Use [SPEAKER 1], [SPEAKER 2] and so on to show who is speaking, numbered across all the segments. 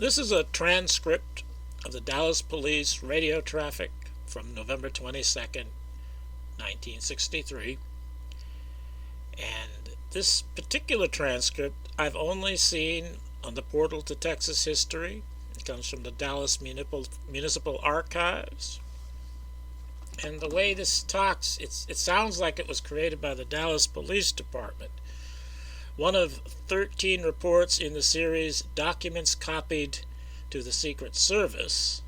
[SPEAKER 1] This is a transcript of the Dallas Police radio traffic from November 22nd, 1963. And this particular transcript I've only seen on the portal to Texas history. It comes from the Dallas Municipal Archives. And the way this talks, it sounds like it was created by the Dallas Police Department. One of 13 reports in the series Documents Copied to the Secret Service.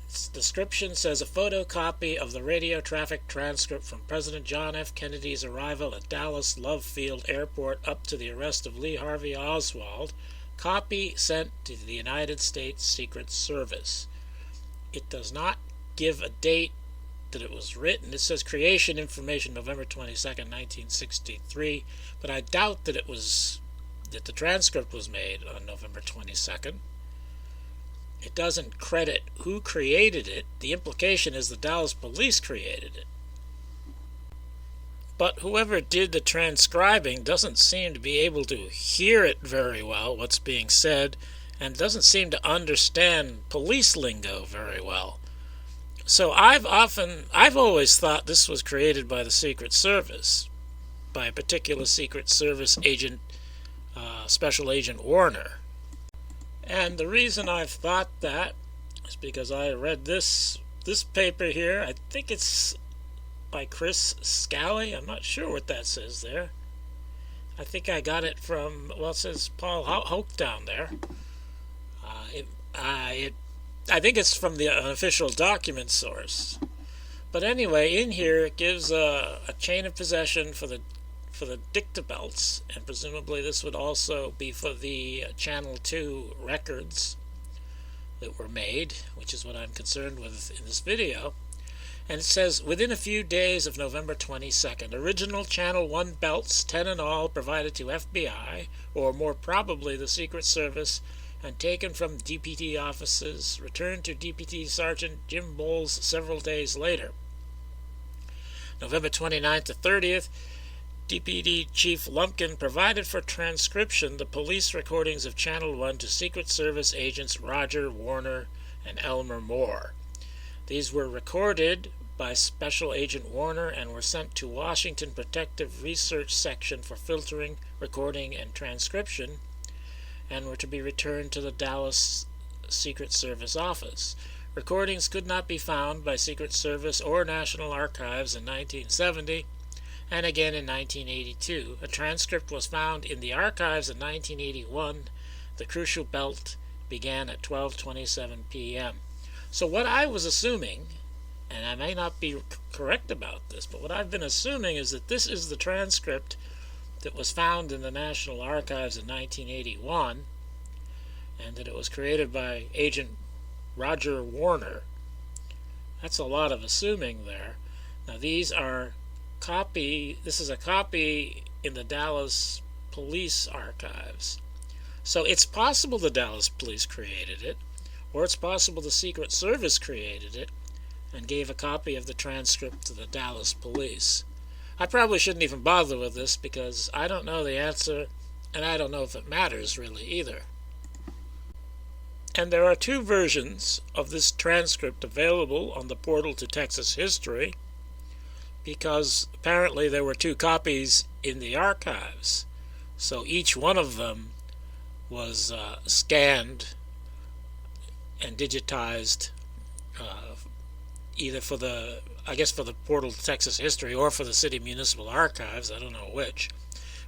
[SPEAKER 1] Its description says a photocopy of the radio traffic transcript from President John F. Kennedy's arrival at Dallas Love Field Airport up to the arrest of Lee Harvey Oswald. Copy sent to the United States Secret Service. It does not give a date that it was written. It says creation information November 22nd, 1963, but I doubt that the transcript was made on November 22nd. It doesn't credit who created it. The implication is the Dallas police created it. But whoever did the transcribing doesn't seem to be able to hear it very well, what's being said, and doesn't seem to understand police lingo very well. So I've always thought this was created by the Secret Service, by a particular Secret Service agent, Special Agent Warner. And the reason I've thought that is because I read this paper here. I think it's by Chris Scally. I'm not sure what that says there. I think I got it from, well, it says Paul Hoke down there. I think it's from the official document source. But anyway, in here it gives a chain of possession for the dicta belts, and presumably this would also be for the Channel 2 records that were made, which is what I'm concerned with in this video. And it says, within a few days of November 22nd, original Channel 1 belts, 10 in all, provided to FBI, or more probably the Secret Service, and taken from DPD offices, returned to DPD Sergeant Jim Bowles several days later. November 29th to 30th, DPD Chief Lumpkin provided for transcription the police recordings of Channel 1 to Secret Service agents Roger Warner and Elmer Moore. These were recorded by Special Agent Warner and were sent to Washington Protective Research Section for filtering, recording, and transcription, and were to be returned to the Dallas Secret Service office. Recordings could not be found by Secret Service or National Archives in 1970, and again in 1982. A transcript was found in the archives in 1981. The crucial belt began at 12:27 p.m. So what I was assuming, and I may not be correct about this, but what I've been assuming is that this is the transcript that was found in the National Archives in 1981, and that it was created by Agent Roger Warner. That's a lot of assuming there. Now this is a copy in the Dallas Police Archives. So it's possible the Dallas Police created it, or it's possible the Secret Service created it and gave a copy of the transcript to the Dallas Police. I probably shouldn't even bother with this because I don't know the answer, and I don't know if it matters really either. And there are two versions of this transcript available on the portal to Texas history, because apparently there were two copies in the archives. So each one of them was scanned and digitized, either for the portal to Texas history or for the city municipal archives. I don't know which.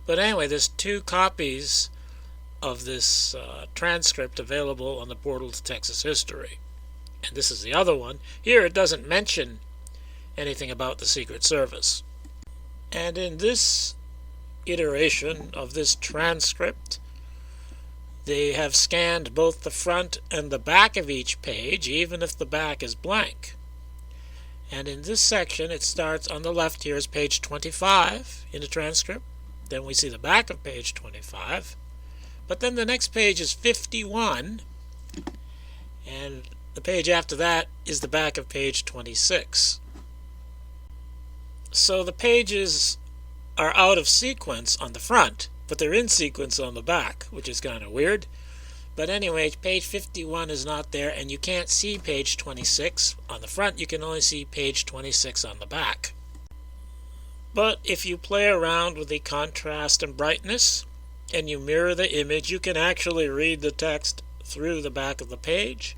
[SPEAKER 1] But anyway, there's two copies of this transcript available on the portal to Texas history. And this is the other one. Here it doesn't mention anything about the Secret Service. And in this iteration of this transcript, they have scanned both the front and the back of each page, even if the back is blank. And in this section, it starts on the left. Here is page 25 in the transcript. Then we see the back of page 25. But then the next page is 51, and the page after that is the back of page 26. So the pages are out of sequence on the front, but they're in sequence on the back, which is kind of weird. But anyway, page 51 is not there, and you can't see page 26 on the front. You can only see page 26 on the back. But if you play around with the contrast and brightness, and you mirror the image, you can actually read the text through the back of the page,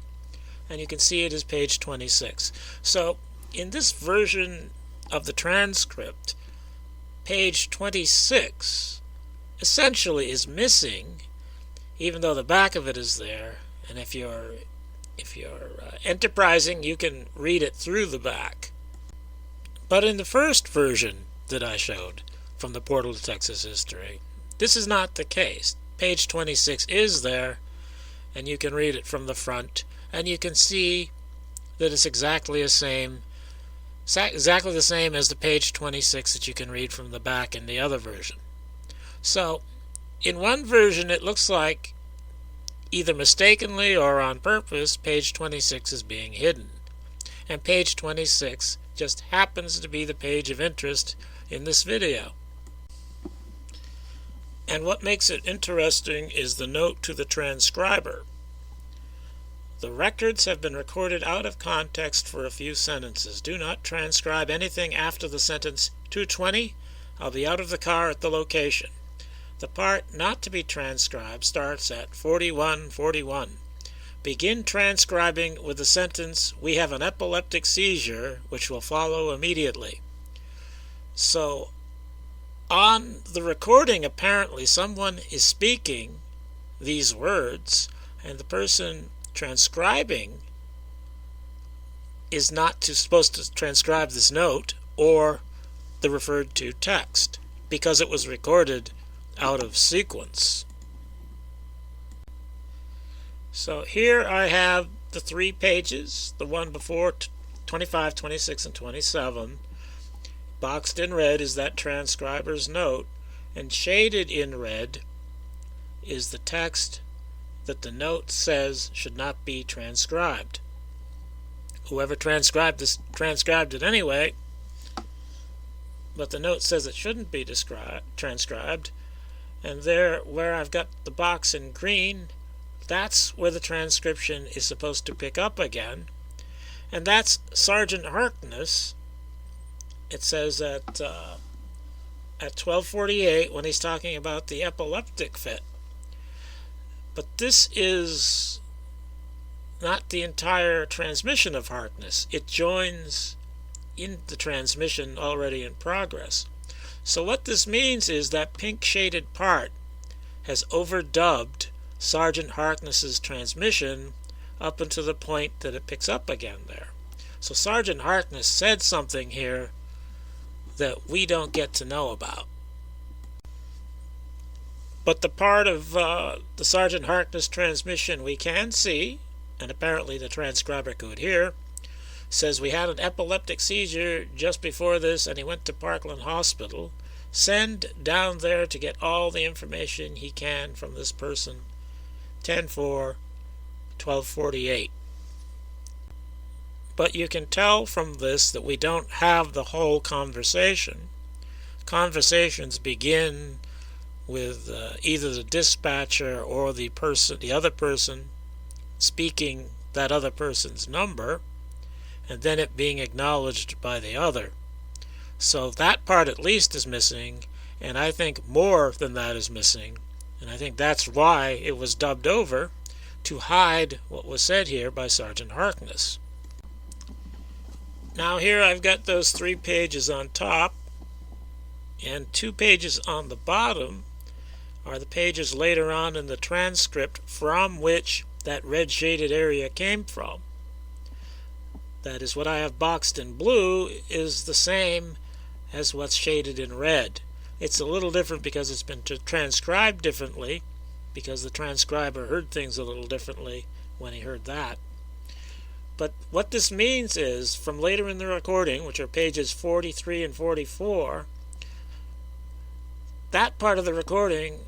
[SPEAKER 1] and you can see it as page 26. So in this version of the transcript, page 26 essentially is missing, even though the back of it is there. And if you're enterprising, you can read it through the back. But in the first version that I showed from the Portal to Texas History, this is not the case. Page 26 is there, and you can read it from the front, and you can see that it's exactly the same as the page 26 that you can read from the back in the other version. So in one version, it looks like, either mistakenly or on purpose, page 26 is being hidden. And page 26 just happens to be the page of interest in this video. And what makes it interesting is the note to the transcriber. The records have been recorded out of context for a few sentences. Do not transcribe anything after the sentence 2:20. I'll be out of the car at the location. The part not to be transcribed starts at 41:41. Begin transcribing with the sentence, "We have an epileptic seizure," which will follow immediately. So on the recording, apparently someone is speaking these words, and the person transcribing is not supposed to transcribe this note or the referred to text, because it was recorded out of sequence. So here I have the 3 pages, the one before 25, 26, and 27. Boxed in red is that transcriber's note, and shaded in red is the text that the note says should not be transcribed. Whoever transcribed this transcribed it anyway, but the note says it shouldn't be transcribed. And there, where I've got the box in green, that's where the transcription is supposed to pick up again. And that's Sergeant Harkness. It says at 12:48 when he's talking about the epileptic fit. But this is not the entire transmission of Harkness. It joins in the transmission already in progress. So what this means is that pink shaded part has overdubbed Sergeant Harkness's transmission up until the point that it picks up again there. So Sergeant Harkness said something here that we don't get to know about. But the part of the Sergeant Harkness transmission we can see, and apparently the transcriber could hear, says, "We had an epileptic seizure just before this, and he went to Parkland Hospital. Send down there to get all the information he can from this person. 10-4, 12:48. But you can tell from this that we don't have the whole conversation. Conversations begin with either the dispatcher or the other person speaking that other person's number, and then it being acknowledged by the other. So that part at least is missing, and I think more than that is missing, and I think that's why it was dubbed over, to hide what was said here by Sergeant Harkness. Now here I've got those 3 pages on top, and 2 pages on the bottom are the pages later on in the transcript from which that red shaded area came from. That is, what I have boxed in blue is the same as what's shaded in red. It's a little different because it's been transcribed differently, because the transcriber heard things a little differently when he heard that. But what this means is, from later in the recording, which are pages 43 and 44, that part of the recording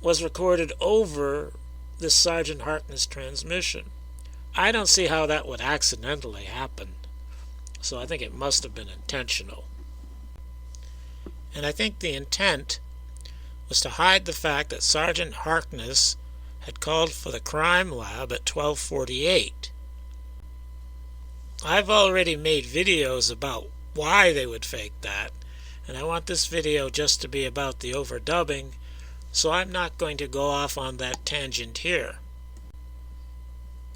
[SPEAKER 1] was recorded over this Sergeant Harkness transmission. I don't see how that would accidentally happen, so I think it must have been intentional. And I think the intent was to hide the fact that Sergeant Harkness had called for the crime lab at 12:48. I've already made videos about why they would fake that, and I want this video just to be about the overdubbing, so I'm not going to go off on that tangent here.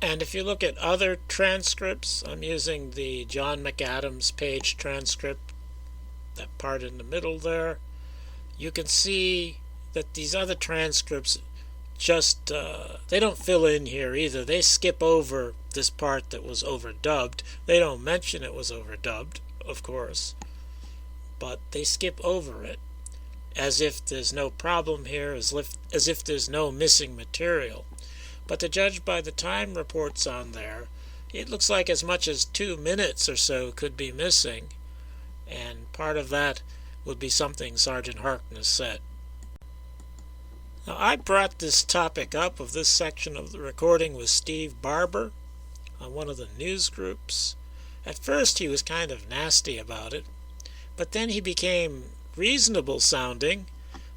[SPEAKER 1] And if you look at other transcripts, I'm using the John McAdams page transcript, that part in the middle there. You can see that these other transcripts just, they don't fill in here either. They skip over this part that was overdubbed. They don't mention it was overdubbed, of course, but they skip over it as if there's no problem here, as if there's no missing material. But to judge by the time reports on there, it looks like as much as 2 minutes or so could be missing, and part of that would be something Sergeant Harkness said. Now, I brought this topic up of this section of the recording with Steve Barber on one of the news groups. At first he was kind of nasty about it, but then he became reasonable sounding,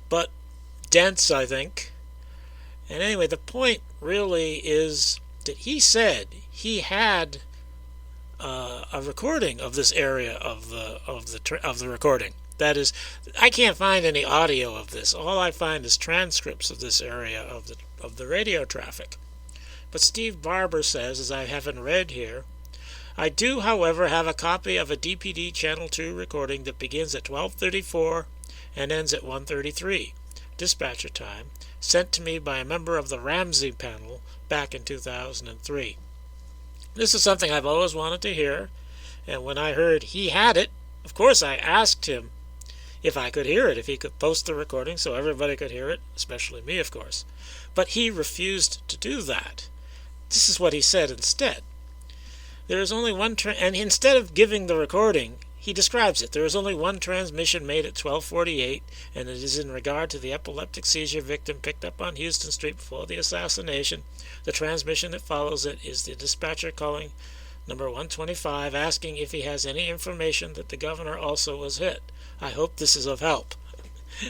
[SPEAKER 1] but dense, I think. And anyway, the point really is that he said he had a recording of this area of the recording. That is, I can't find any audio of this. All I find is transcripts of this area of the radio traffic. But Steve Barber says, as I haven't read here, I do, however, have a copy of a DPD Channel 2 recording that begins at 12:34 and ends at 1:33, dispatcher time, sent to me by a member of the Ramsey panel back in 2003. This is something I've always wanted to hear, and when I heard he had it, of course I asked him if I could hear it, if he could post the recording so everybody could hear it, especially me, of course. But he refused to do that. This is what he said instead. There is only one, and instead of giving the recording, he describes it. There is only one transmission made at 12:48, and it is in regard to the epileptic seizure victim picked up on Houston Street before the assassination. The transmission that follows it is the dispatcher calling number 125, asking if he has any information that the governor also was hit. I hope this is of help.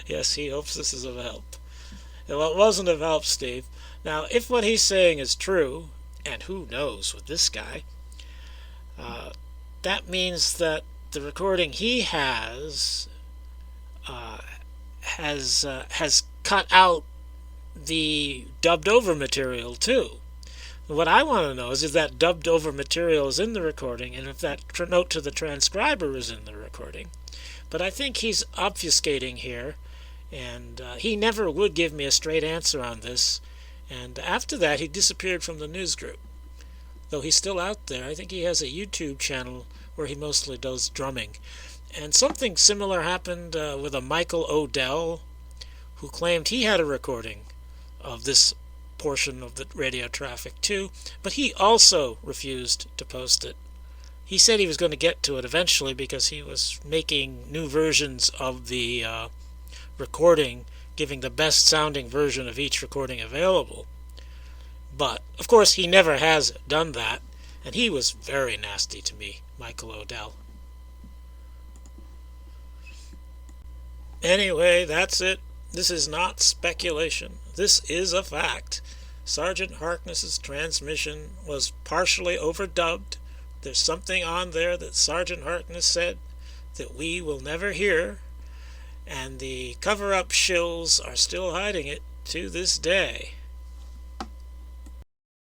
[SPEAKER 1] Yes, he hopes this is of help. Well, it wasn't of help, Steve. Now, if what he's saying is true, and who knows with this guy, that means that the recording he has cut out the dubbed over material too. What I want to know is if that dubbed over material is in the recording, and if that note to the transcriber is in the recording. But I think he's obfuscating here, and he never would give me a straight answer on this. And after that, he disappeared from the news group. Though he's still out there, I think he has a YouTube channel where he mostly does drumming. And something similar happened with a Michael Odell, who claimed he had a recording of this portion of the radio traffic too, but he also refused to post it. He said he was going to get to it eventually because he was making new versions of the recording, giving the best sounding version of each recording available. But, of course, he never has done that, and he was very nasty to me, Michael Odell. Anyway, that's it. This is not speculation. This is a fact. Sergeant Harkness's transmission was partially overdubbed. There's something on there that Sergeant Harkness said that we will never hear, and the cover-up shills are still hiding it to this day.